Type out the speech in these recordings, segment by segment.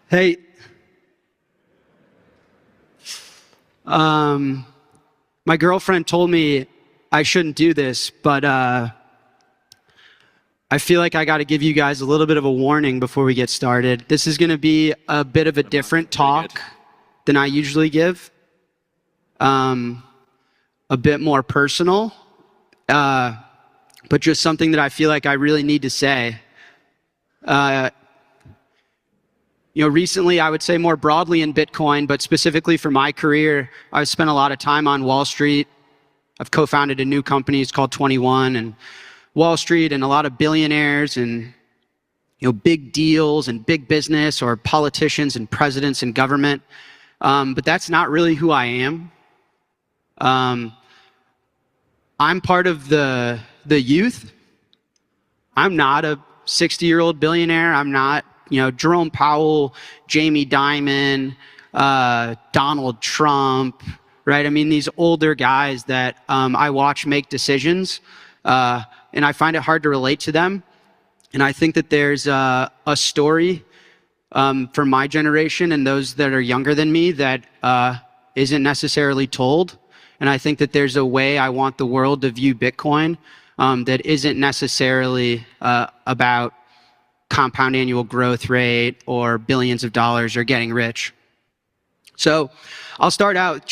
Hey, my girlfriend told me I shouldn't do this, but I feel like I got to give you guys a little bit of a warning before we get started. This is going to be a bit of a different talk than I usually give, a bit more personal, but just something that I feel like I really need to say. Recently, I would say more broadly in Bitcoin, but specifically for my career, I've spent a lot of time on Wall Street. I've co-founded a new company, it's called 21, and Wall Street and a lot of billionaires and big deals and big business or politicians and presidents and government. But that's not really who I am. I'm part of the youth. I'm not a 60-year-old billionaire. I'm not Jerome Powell, Jamie Dimon, Donald Trump, right? I mean, these older guys that I watch make decisions, and I find it hard to relate to them. And I think that there's a story for my generation and those that are younger than me that isn't necessarily told. And I think that there's a way I want the world to view Bitcoin that isn't necessarily about compound annual growth rate or billions of dollars or getting rich. So I'll start out.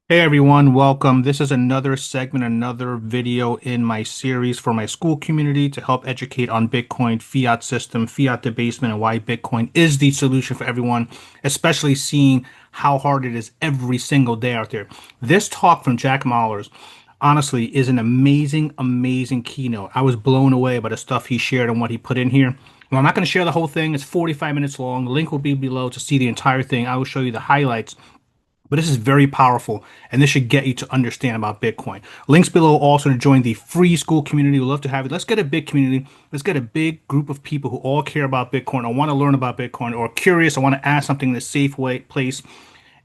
Hey everyone, welcome. This is another segment, another video in my series for my Skool community to help educate on Bitcoin, fiat system, fiat debasement, and why Bitcoin is the solution for everyone, especially seeing how hard it is every single day out there. This talk from Jack Mallers, honestly, is an amazing keynote. I was blown away by the stuff he shared and what he put in here. Well, I'm not going to share the whole thing. It's 45 minutes long. The link will be below to see the entire thing. I will show you the highlights. But this is very powerful, and this should get you to understand about Bitcoin. Links below also to join the free Skool community. We'd love to have you. Let's get a big community. Let's get a big group of people who all care about Bitcoin or want to learn about Bitcoin or curious or want to ask something in a safe place.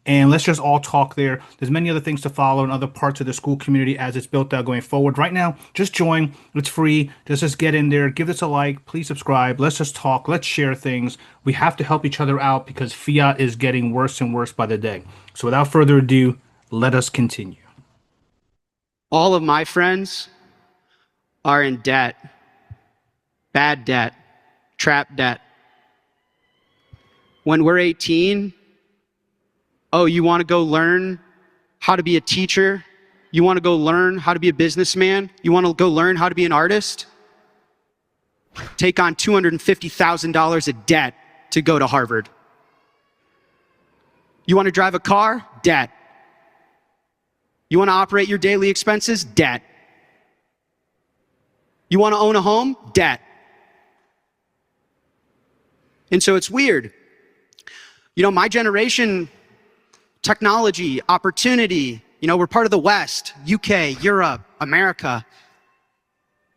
And let's just all talk there. There's many other things to follow in other parts of the Skool community as it's built out going forward. Right now, just join. It's free. Just get in there. Give this a like. Please subscribe. Let's just talk. Let's share things. We have to help each other out because fiat is getting worse and worse by the day. So without further ado, let us continue. All of my friends are in debt, bad debt, trap debt. When we're 18, oh, you want to go learn how to be a teacher? You want to go learn how to be a businessman? You want to go learn how to be an artist? Take on $250,000 of debt to go to Harvard. You want to drive a car? Debt. You want to operate your daily expenses? Debt. You want to own a home? Debt. And so it's weird. My generation, technology, opportunity, we're part of the West, UK, Europe, America.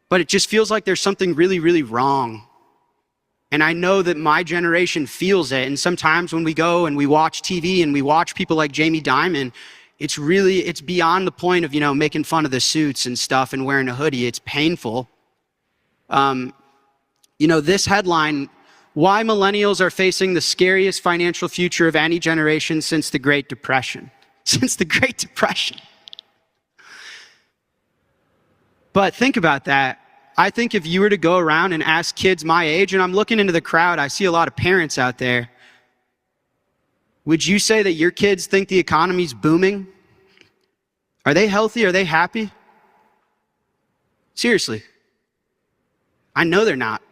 But it just feels like there's something really wrong. And I know that my generation feels it. And sometimes when we go and we watch TV and we watch people like Jamie Dimon, it's beyond the point of, making fun of the suits and stuff and wearing a hoodie. It's painful. This headline, why millennials are facing the scariest financial future of any generation since the Great Depression. Since the Great Depression. But think about that. I think if you were to go around and ask kids my age, and I'm looking into the crowd, I see a lot of parents out there. Would you say that your kids think the economy's booming? Are they healthy? Are they happy? Seriously. I know they're not.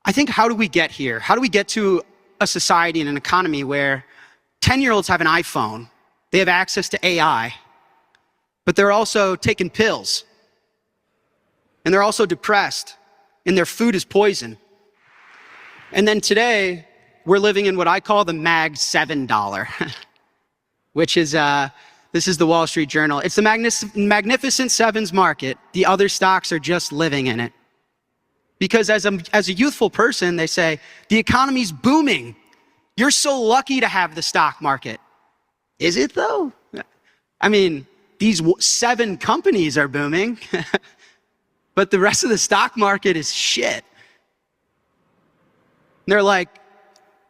I think, how do we get here? How do we get to a society and an economy where 10-year-olds have an iPhone, they have access to AI, but they're also taking pills, and they're also depressed, and their food is poison. And then today, we're living in what I call the Mag $7, which is, this is the Wall Street Journal. It's the Magnificent Sevens market. The other stocks are just living in it. Because as a youthful person, they say, the economy's booming. You're so lucky to have the stock market. Is it though? I mean, these 7 companies are booming, but the rest of the stock market is shit. they're like,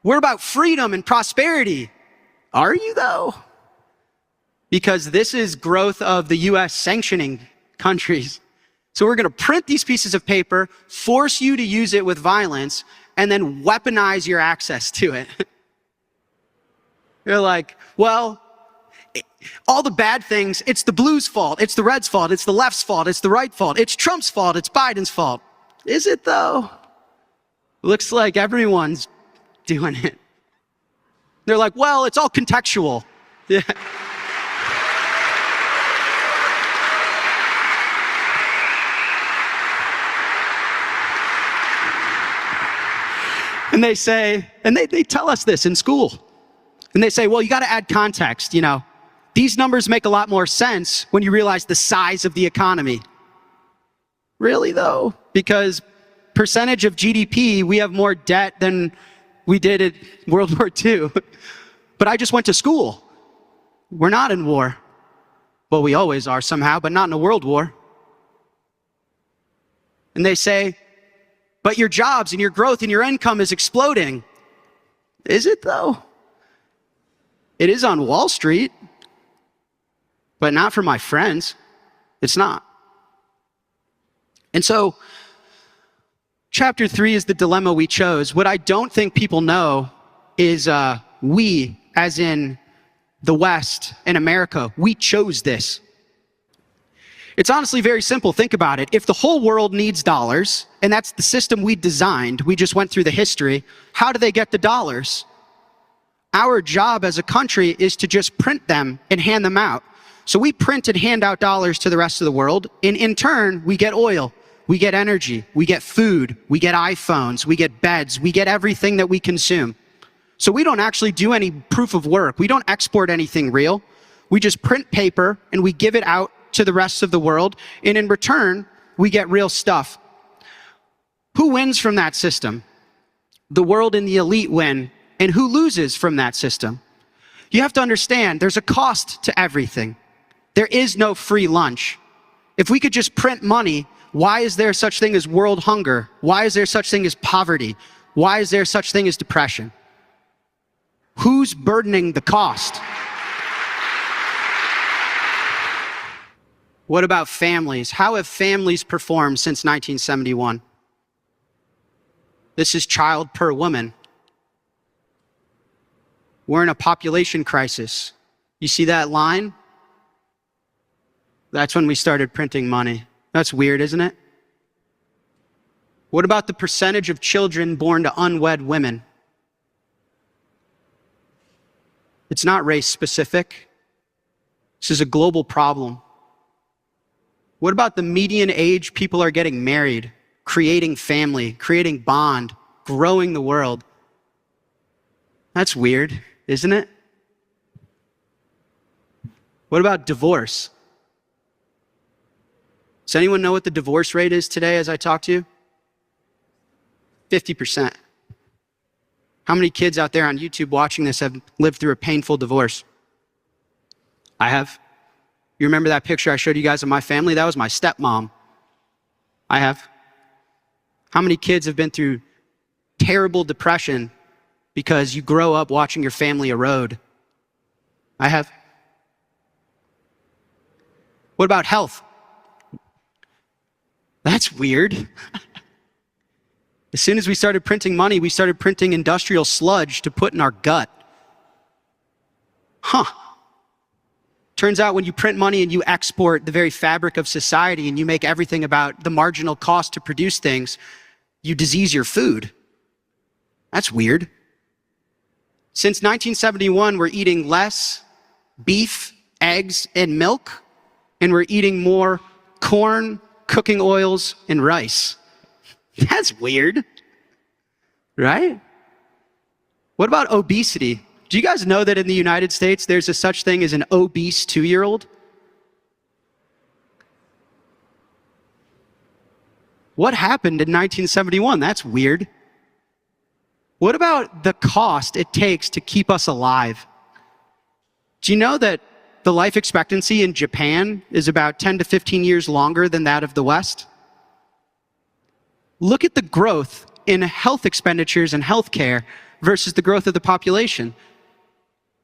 we're about freedom and prosperity. Are you though? Because this is growth of the US sanctioning countries. So we're going to print these pieces of paper, force you to use it with violence, and then weaponize your access to it. They're like, well, all the bad things, it's the blues' fault, it's the reds' fault, it's the left's fault, it's the right fault, it's Trump's fault, it's Biden's fault. Is it though? Looks like everyone's doing it. They're like, well, it's all contextual. Yeah. And they say, and they tell us this in school. And they say, well, you got to add context, you know. These numbers make a lot more sense when you realize the size of the economy. Really though? Because percentage of GDP, we have more debt than we did at World War II. But I just went to school. We're not in war. Well, we always are somehow, but not in a world war. And they say, but your jobs and your growth and your income is exploding. Is it though? It is on Wall Street, but not for my friends. It's not. And so, chapter 3 is the dilemma we chose. What I don't think people know is we, as in the West and America, we chose this. It's honestly very simple. Think about it. If the whole world needs dollars, and that's the system we designed, we just went through the history, how do they get the dollars? Our job as a country is to just print them and hand them out. So we print and hand out dollars to the rest of the world, and in turn, we get oil, we get energy, we get food, we get iPhones, we get beds, we get everything that we consume. So we don't actually do any proof of work. We don't export anything real. We just print paper and we give it out to the rest of the world, and in return, we get real stuff. Who wins from that system? The world and the elite win, and who loses from that system? You have to understand, there's a cost to everything. There is no free lunch. If we could just print money, why is there such thing as world hunger? Why is there such thing as poverty? Why is there such thing as depression? Who's burdening the cost? What about families? How have families performed since 1971? This is child per woman. We're in a population crisis. You see that line? That's when we started printing money. That's weird, isn't it? What about the percentage of children born to unwed women? It's not race specific. This is a global problem. What about the median age people are getting married, creating family, creating bond, growing the world? That's weird, isn't it? What about divorce? Does anyone know what the divorce rate is today as I talk to you? 50%. How many kids out there on YouTube watching this have lived through a painful divorce? I have. You remember that picture I showed you guys of my family? That was my stepmom. I have. How many kids have been through terrible depression because you grow up watching your family erode? I have. What about health? That's weird. As soon as we started printing money, we started printing industrial sludge to put in our gut. Huh. Turns out when you print money and you export the very fabric of society and you make everything about the marginal cost to produce things, you disease your food. That's weird. Since 1971, we're eating less beef, eggs, and milk, and we're eating more corn, cooking oils, and rice. That's weird, right? What about obesity? Do you guys know that in the United States, there's a such thing as an obese 2-year-old? What happened in 1971? That's weird. What about the cost it takes to keep us alive? Do you know that the life expectancy in Japan is about 10 to 15 years longer than that of the West? Look at the growth in health expenditures and healthcare versus the growth of the population.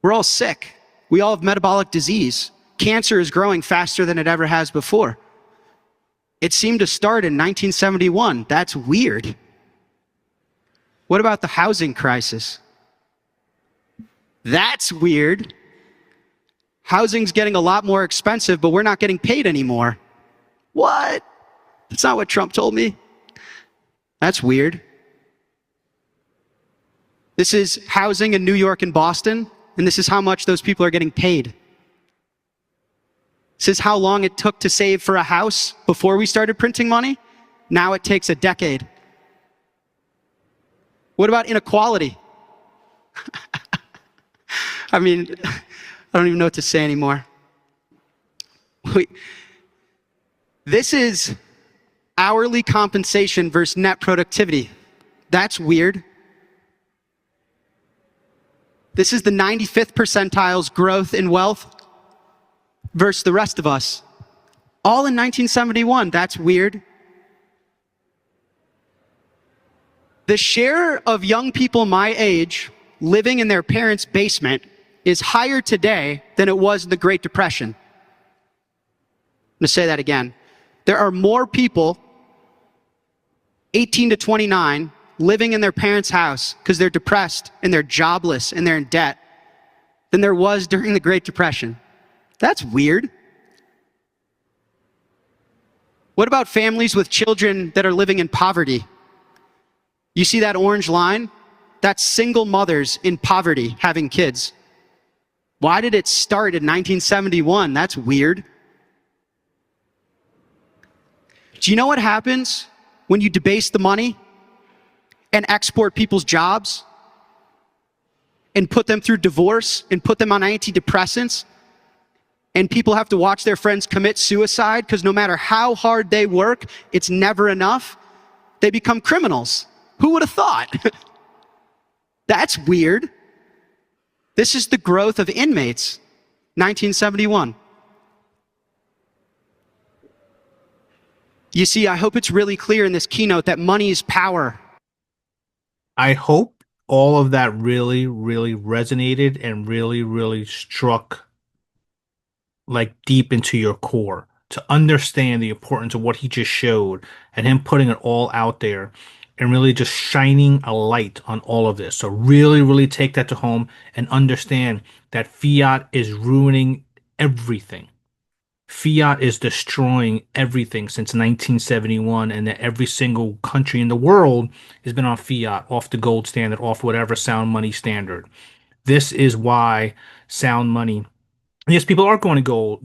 We're all sick. We all have metabolic disease. Cancer is growing faster than it ever has before. It seemed to start in 1971. That's weird. What about the housing crisis? That's weird. Housing's getting a lot more expensive, but we're not getting paid anymore. What? That's not what Trump told me. That's weird. This is housing in New York and Boston, and this is how much those people are getting paid. This is how long it took to save for a house before we started printing money. Now it takes a decade. What about inequality? I mean, I don't even know what to say anymore. This is hourly compensation versus net productivity. That's weird. This is the 95th percentile's growth in wealth versus the rest of us. All in 1971. That's weird. The share of young people my age living in their parents' basement is higher today than it was in the Great Depression. I'm going to say that again. There are more people 18 to 29 living in their parents' house because they're depressed and they're jobless and they're in debt than there was during the Great Depression. That's weird. What about families with children that are living in poverty? You see that orange line? That's single mothers in poverty having kids. Why did it start in 1971? That's weird. Do you know what happens when you debase the money and export people's jobs and put them through divorce and put them on antidepressants? And people have to watch their friends commit suicide because no matter how hard they work, it's never enough. They become criminals. Who would have thought? That's weird. This is the growth of inmates, 1971. You see, I hope it's really clear in this keynote that money is power. I hope all of that really, really resonated and really, really struck like deep into your core to understand the importance of what he just showed and him putting it all out there and really just shining a light on all of this. So really, really take that to home and understand that fiat is ruining everything. Fiat is destroying everything since 1971, and that every single country in the world has been on fiat, off the gold standard, off whatever sound money standard. This is why sound money. Yes, people are going to gold,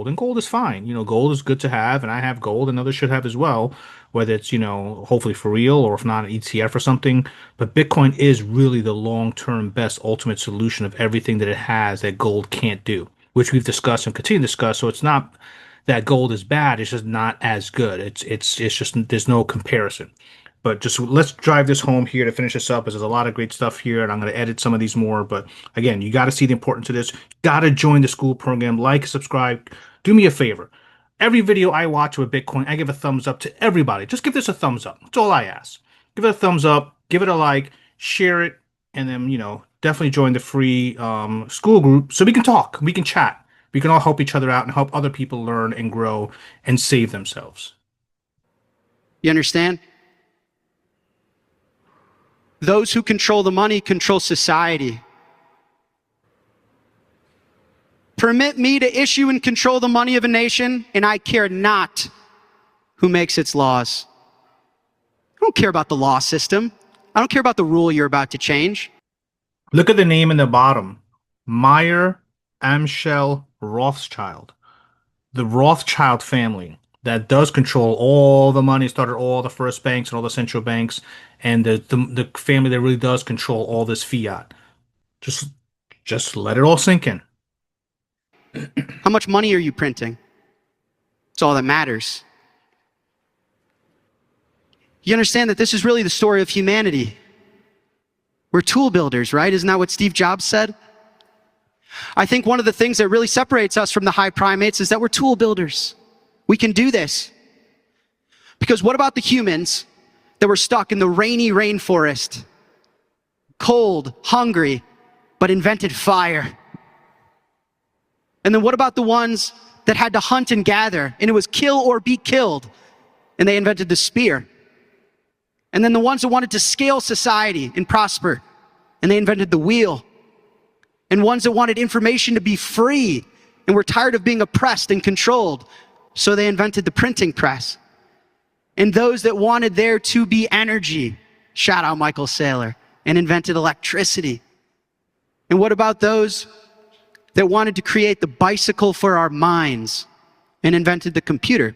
and gold is fine. You know, gold is good to have, and I have gold, and others should have as well, whether it's, you know, hopefully for real, or if not, an ETF or something. But Bitcoin is really the long-term best ultimate solution of everything that it has that gold can't do, which we've discussed and continue to discuss. So it's not that gold is bad, it's just not as good. It's just there's no comparison. But just let's drive this home here to finish this up, as there's a lot of great stuff here, and I'm going to edit some of these more. But again, you got to see the importance of this. Got to join the Skool program. Like, subscribe. Do me a favor. Every video I watch with Bitcoin, I give a thumbs up to everybody. Just give this a thumbs up. That's all I ask. Give it a thumbs up. Give it a like. Share it. And then, you know, definitely join the free Skool group so we can talk. We can chat. We can all help each other out and help other people learn and grow and save themselves. You understand? Those who control the money control society. Permit me to issue and control the money of a nation, and I care not who makes its laws. I don't care about the law system. I don't care about the rule you're about to change. Look at the name in the bottom. Meyer Amschel Rothschild. The Rothschild family that does control all the money, started all the first banks and all the central banks, and the family that really does control all this fiat. Just let it all sink in. How much money are you printing? It's all that matters. You understand that this is really the story of humanity. We're tool builders, right? Isn't that what Steve Jobs said? I think one of the things that really separates us from the high primates is that we're tool builders. We can do this. Because what about the humans that were stuck in the rainy rainforest, cold, hungry, but invented fire? And then what about the ones that had to hunt and gather, and it was kill or be killed, and they invented the spear? And then the ones that wanted to scale society and prosper, and they invented the wheel. And ones that wanted information to be free and were tired of being oppressed and controlled, so they invented the printing press. And those that wanted there to be energy, shout out Michael Saylor, and invented electricity. And what about those that wanted to create the bicycle for our minds and invented the computer?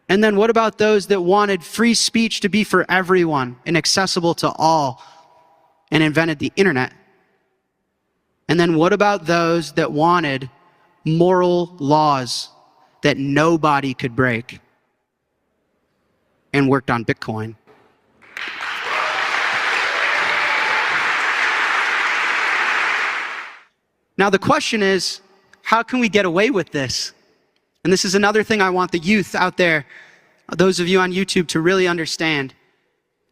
And then what about those that wanted free speech to be for everyone and accessible to all and invented the internet? And then what about those that wanted moral laws that nobody could break and worked on Bitcoin? Now the question is, how can we get away with this? And this is another thing I want the youth out there, those of you on YouTube, to really understand.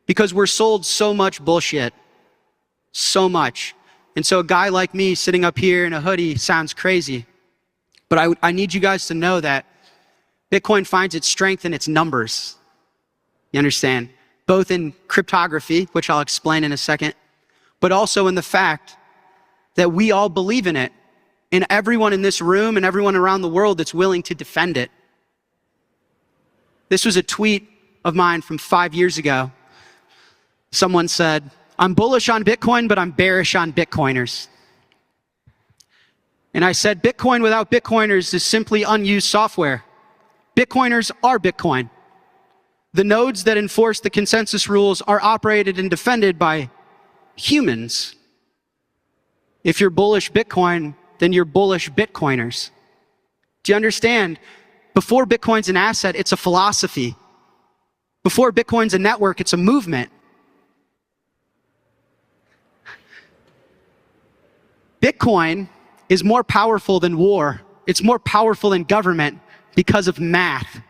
Because we're sold so much bullshit. So much. And so a guy like me sitting up here in a hoodie sounds crazy. But I need you guys to know that Bitcoin finds its strength in its numbers. You understand? Both in cryptography, which I'll explain in a second, but also in the fact that we all believe in it. And everyone in this room and everyone around the world that's willing to defend it. This was a tweet of mine from 5 years ago. Someone said, "I'm bullish on Bitcoin, but I'm bearish on Bitcoiners." And I said, Bitcoin without Bitcoiners is simply unused software. Bitcoiners are Bitcoin. The nodes that enforce the consensus rules are operated and defended by humans. If you're bullish Bitcoin, then you're bullish Bitcoiners. Do you understand? Before Bitcoin's an asset, it's a philosophy. Before Bitcoin's a network, it's a movement. Bitcoin is more powerful than war. It's more powerful than government because of math.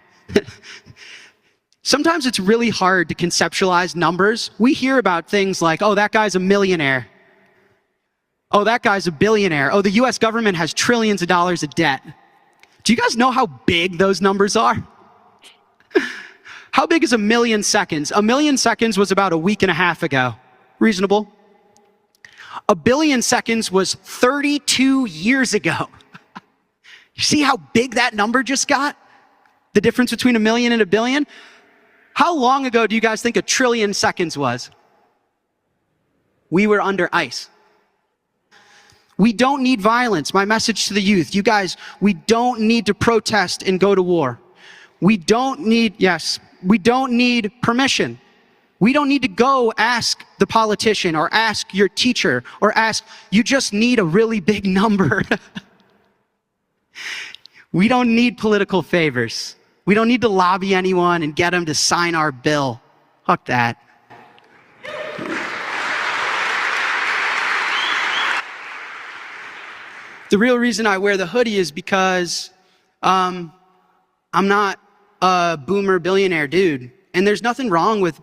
Sometimes it's really hard to conceptualize numbers. We hear about things like, oh, that guy's a millionaire. Oh, that guy's a billionaire. Oh, the US government has trillions of dollars of debt. Do you guys know how big those numbers are? How big is 1,000,000 seconds? 1,000,000 seconds was about a week and a half ago. Reasonable. 1,000,000,000 seconds was 32 years ago. You see how big that number just got? The difference between 1,000,000 and 1,000,000,000? How long ago do you guys think 1,000,000,000,000 seconds was? We were under ice. We don't need violence. My message to the youth, you guys, we don't need to protest and go to war. We don't need permission. We don't need to go ask the politician or ask your teacher or ask, you just need a really big number. We don't need political favors. We don't need to lobby anyone and get them to sign our bill. Fuck that. The real reason I wear the hoodie is because I'm not a boomer billionaire dude. And there's nothing wrong with,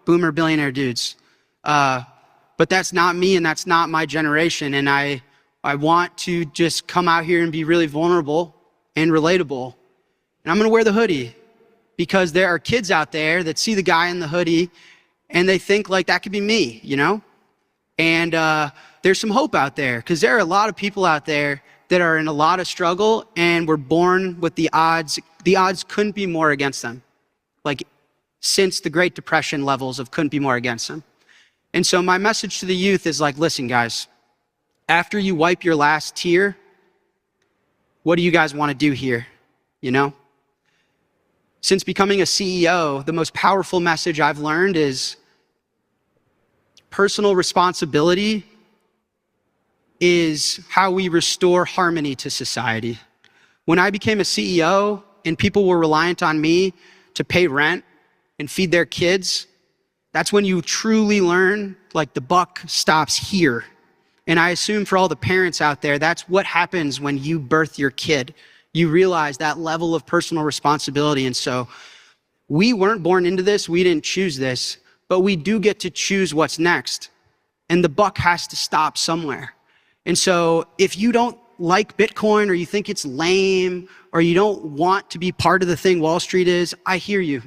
boomer billionaire dudes. But that's not me and that's not my generation. And I want to just come out here and be really vulnerable and relatable. And I'm going to wear the hoodie because there are kids out there that see the guy in the hoodie and they think like that could be me, And there's some hope out there because there are a lot of people out there that are in a lot of struggle and were born with the odds. The odds couldn't be more against them. Like since the Great Depression levels of couldn't be more against them. And so my message to the youth is like, listen guys, after you wipe your last tear, what do you guys want to do here? Since becoming a CEO, the most powerful message I've learned is personal responsibility is how we restore harmony to society. When I became a CEO and people were reliant on me to pay rent and feed their kids, that's when you truly learn, like the buck stops here. And I assume for all the parents out there, that's what happens when you birth your kid. You realize that level of personal responsibility. And so We weren't born into this, we didn't choose this, but we do get to choose what's next. And the buck has to stop somewhere. And so if you don't like Bitcoin, or you think it's lame, or you don't want to be part of the thing Wall Street is, I hear you.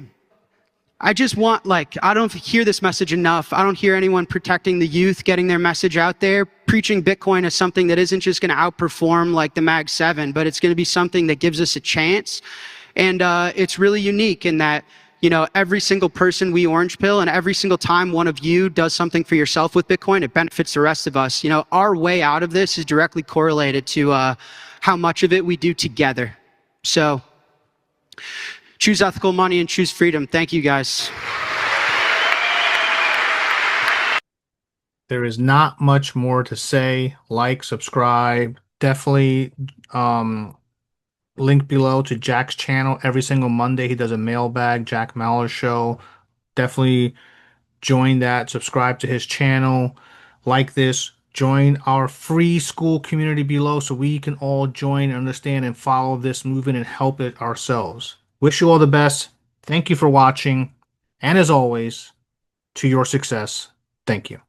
I just want, I don't hear this message enough. I don't hear anyone protecting the youth, getting their message out there, preaching Bitcoin as something that isn't just going to outperform like the Mag 7, but it's going to be something that gives us a chance. And it's really unique in that, every single person we orange pill, and every single time one of you does something for yourself with Bitcoin, it benefits the rest of us. Our way out of this is directly correlated to how much of it we do together. So choose ethical money and choose freedom. Thank you, guys. There is not much more to say. Like, subscribe. Definitely link below to Jack's channel. Every single Monday he does a mailbag, Jack Mallers show. Definitely join that. Subscribe to his channel. Like this. Join our free Skool community below so we can all join, understand, and follow this movement and help it ourselves. Wish you all the best. Thank you for watching. And as always, to your success, thank you.